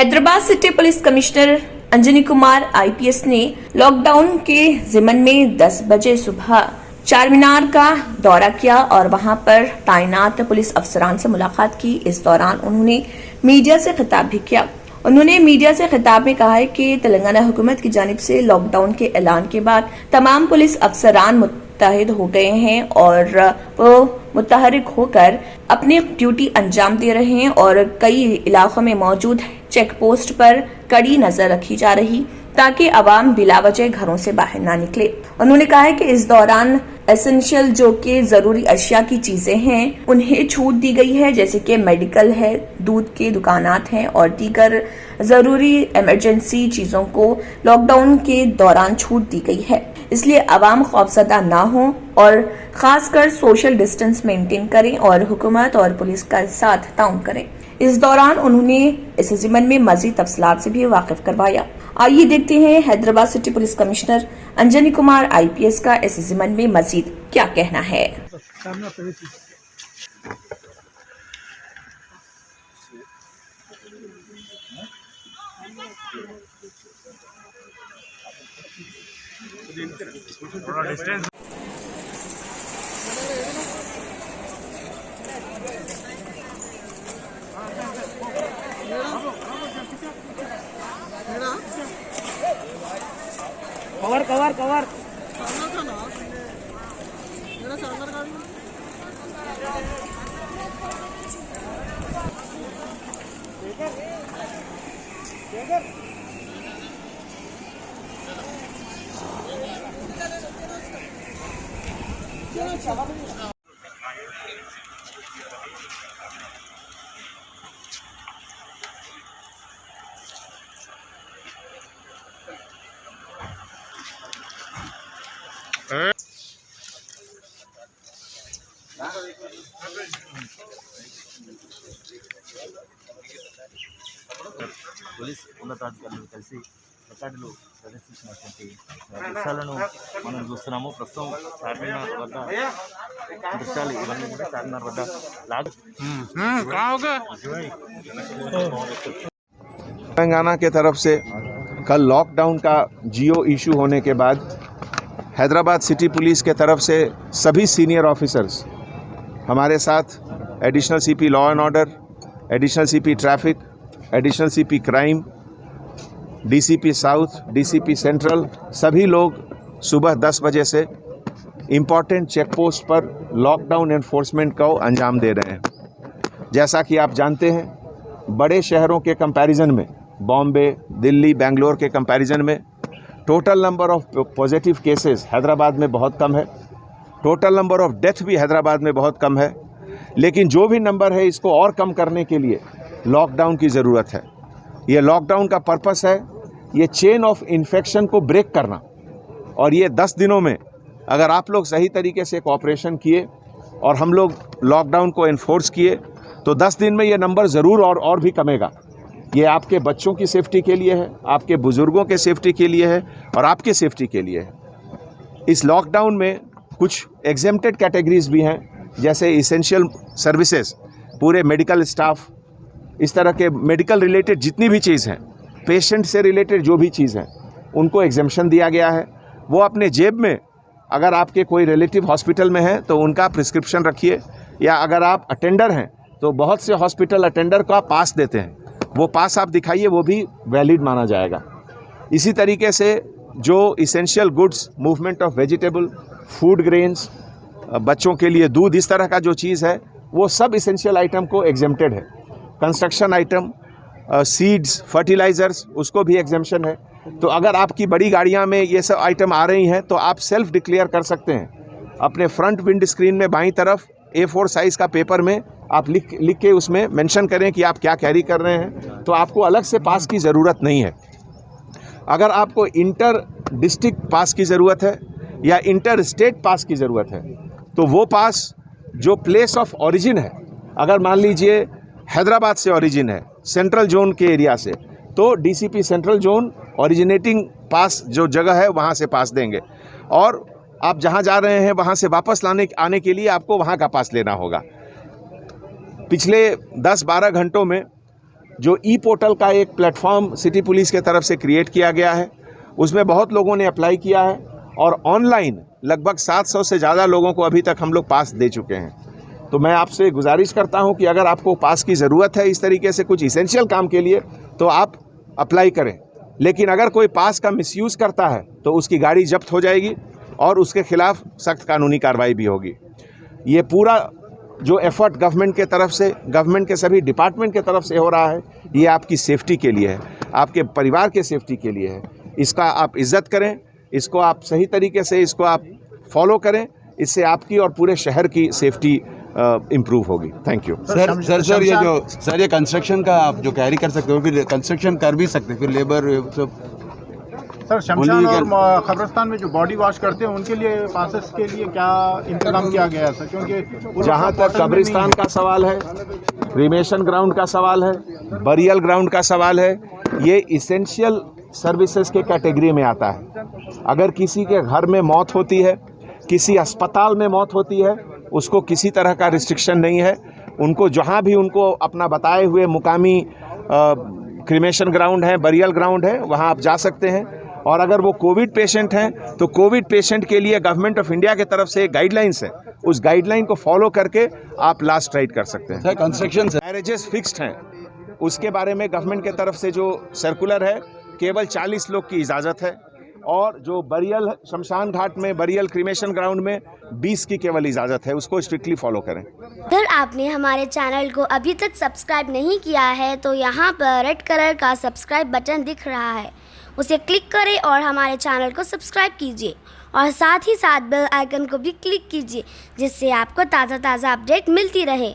Hyderabad city police commissioner Anjani Kumar IPS ने lockdown के ज़िमन में 10 बजे सुबह चार मीनार का दौरा किया और वहां पर तैनात पुलिस अफसरान से मुलाकात की। इस दौरान उन्होंने मीडिया से खिताब भी किया। उन्होंने मीडिया से खिताब में कहा है कि तेलंगाना हुकूमत की जानिब से लॉकडाउन के ऐलान के बाद तमाम पुलिस अफसरान मुत्तहिद हो गए हैं और वो मुतहरिक होकर अपनी ड्यूटी अंजाम दे रहे हैं और कई इलाकों में मौजूद चेक पोस्ट पर कड़ी नजर रखी जा रही ताकि अवाम बिलावजह घरों से बाहर ना निकले। उन्होंने कहा है कि इस दौरान एसेंशियल जो कि जरूरी अशिया की चीजें हैं उन्हें छूट दी गई है, जैसे कि मेडिकल है, दूध के दुकानात हैं और दीगर जरूरी इमरजेंसी चीजों को लॉकडाउन के दौरान छूट दी गई है। इसलिए अवाम खौफजदा ना हो और खासकर सोशल डिस्टेंस मेंटेन करें और हुकूमत और पुलिस का साथ ताउन करें। इस दौरान उन्होंने इस ज़िमन में मज़ीद तफसीलात से भी वाकिफ करवाया। आइए देखते हैं Hyderabad city police commissioner Anjani Kumar IPS का इस ज़िमन में मज़ीद क्या कहना है। कवर कवर कवर పోలీస్ ఉన్నతాధికారులు కలిసి రికార్డులు ప్రదర్శించినటువంటి దృశ్యాలను మనం చూస్తున్నాము. ప్రస్తుతం చార్మినార్ వద్ద దృశ్యాలు ఇవన్నీ కూడా చార్మినార్ వద్ద तेलंगाना के तरफ से कल लॉकडाउन का जियो इशू होने के बाद हैदराबाद सिटी पुलिस के तरफ से सभी सीनियर ऑफिसर्स हमारे साथ additional CP law and order, additional CP traffic, additional CP crime, DCP south, DCP central, सभी लोग सुबह 10 बजे से इम्पॉर्टेंट चेक पोस्ट पर लॉकडाउन एनफोर्समेंट को अंजाम दे रहे हैं। जैसा कि आप जानते हैं, बड़े शहरों के कंपैरिजन में, बॉम्बे, दिल्ली, बेंगलोर के कंपैरिजन में total number of positive cases Hyderabad में बहुत कम है, टोटल नंबर ऑफ डेथ भी हैदराबाद में बहुत कम है। लेकिन जो भी नंबर है इसको और कम करने के लिए लॉकडाउन की ज़रूरत है। ये लॉकडाउन का पर्पस है ये चेन ऑफ इन्फेक्शन को ब्रेक करना, और ये 10 दिनों में अगर आप लोग सही तरीके से कोऑपरेशन किए और हम लोग लॉकडाउन को इन्फोर्स किए तो 10 दिन में ये नंबर ज़रूर और भी कमेगा। ये आपके बच्चों की सेफ्टी के लिए है, आपके बुज़ुर्गों के सेफ्टी के लिए है और आपके सेफ्टी के लिए है। इस लॉकडाउन में कुछ एग्जेम्प्टेड कैटेगरीज भी हैं, जैसे इसेंशियल सर्विसेज, पूरे मेडिकल स्टाफ, इस तरह के मेडिकल रिलेटेड जितनी भी चीज़ हैं, पेशेंट से रिलेटेड जो भी चीज़ हैं, उनको एग्जेम्पशन दिया गया है। वो अपने जेब में, अगर आपके कोई रिलेटिव हॉस्पिटल में है तो उनका प्रिस्क्रिप्शन रखिए, या अगर आप अटेंडर हैं तो बहुत से हॉस्पिटल अटेंडर का पास देते हैं, वो पास आप दिखाइए, वो भी वैलिड माना जाएगा। इसी तरीके से जो essential goods, movement of vegetable, food grains, बच्चों के लिए दूध, इस तरह का जो चीज़ है वो सब इसेंशियल आइटम को एग्जेम्प्टेड है। कंस्ट्रक्शन आइटम, सीड्स, फर्टिलाइज़र्स, उसको भी एग्जेम्पशन है। तो अगर आपकी बड़ी गाड़ियां में ये सब आइटम आ रही हैं तो आप सेल्फ डिक्लेयर कर सकते हैं। अपने फ्रंट विंड स्क्रीन में बाईं तरफ A4 साइज़ का पेपर में आप लिख के उसमें मेंशन करें कि आप क्या कैरी कर रहे हैं, तो आपको अलग से पास की ज़रूरत नहीं है। अगर आपको इंटर डिस्ट्रिक्ट पास की ज़रूरत है या इंटर स्टेट पास की ज़रूरत है तो वो पास जो प्लेस ऑफ ओरिजिन है, अगर मान लीजिए हैदराबाद से ओरिजिन है, सेंट्रल जोन के एरिया से, तो डीसीपी सेंट्रल जोन ओरिजिनेटिंग पास जो जगह है वहाँ से पास देंगे, और आप जहाँ जा रहे हैं वहाँ से वापस आने के लिए आपको वहाँ का पास लेना होगा। पिछले 10-12 घंटों में जो ई पोर्टल का एक प्लेटफॉर्म सिटी पुलिस के तरफ से क्रिएट किया गया है, उसमें बहुत लोगों ने अप्लाई किया है और ऑनलाइन लगभग 700 से ज़्यादा लोगों को अभी तक हम लोग पास दे चुके हैं। तो मैं आपसे गुजारिश करता हूं कि अगर आपको पास की ज़रूरत है इस तरीके से कुछ इसेंशियल काम के लिए तो आप अप्लाई करें, लेकिन अगर कोई पास का मिसयूज़ करता है तो उसकी गाड़ी जब्त हो जाएगी और उसके खिलाफ सख्त कानूनी कार्रवाई भी होगी। ये पूरा जो एफर्ट गवर्नमेंट के तरफ से, गवर्नमेंट के सभी डिपार्टमेंट के तरफ से हो रहा है, ये आपकी सेफ्टी के लिए है, आपके परिवार के सेफ्टी के लिए है। इसका आप इज्जत करें, इसको आप सही तरीके से इसको आप फॉलो करें, इससे आपकी और पूरे शहर की सेफ्टी इम्प्रूव होगी। Thank you. सर ये कंस्ट्रक्शन का आप जो कैरी कर सकते हो, फिर कंस्ट्रक्शन कर भी सकते, फिर लेबर सब। सर शमशान और कब्रिस्तान में जो बॉडी वॉश करते हैं उनके लिए पासेस के लिए क्या इंतजाम किया गया है सर? क्योंकि जहाँ तक कब्रिस्तान का सवाल है, क्रीमेशन ग्राउंड का सवाल है, बरियल ग्राउंड का सवाल है, ये इसेंशियल सर्विसेज के कैटेगरी में आता है। अगर किसी के घर में मौत होती है, किसी अस्पताल में मौत होती है, उसको किसी तरह का रिस्ट्रिक्शन नहीं है। उनको जहाँ भी उनको अपना बताए हुए मुकामी क्रीमेशन ग्राउंड है, बरियल ग्राउंड है, वहाँ आप जा सकते हैं। और अगर वो कोविड पेशेंट हैं तो कोविड पेशेंट के लिए गवर्नमेंट ऑफ इंडिया की तरफ से गाइडलाइंस है, उस गाइडलाइन को फॉलो करके आप लास्ट राइड कर सकते हैं। सर कंस्ट्रक्शन मैरिजेस फिक्स्ड हैं, उसके बारे में गवर्नमेंट की तरफ से जो सर्कुलर है, केवल 40 लोग की इजाज़त है और जो बरियल शमशान घाट में, बरियल क्रीमेशन ग्राउंड में 20 की केवल इजाज़त है, उसको स्ट्रिक्टली फॉलो करें। अगर आपने हमारे चैनल को अभी तक सब्सक्राइब नहीं किया है तो यहाँ पर रेड कलर का सब्सक्राइब बटन दिख रहा है, उसे क्लिक करें और हमारे चैनल को सब्सक्राइब कीजिए और साथ ही साथ बेल आइकन को भी क्लिक कीजिए, जिससे आपको ताज़ा अपडेट मिलती रहे।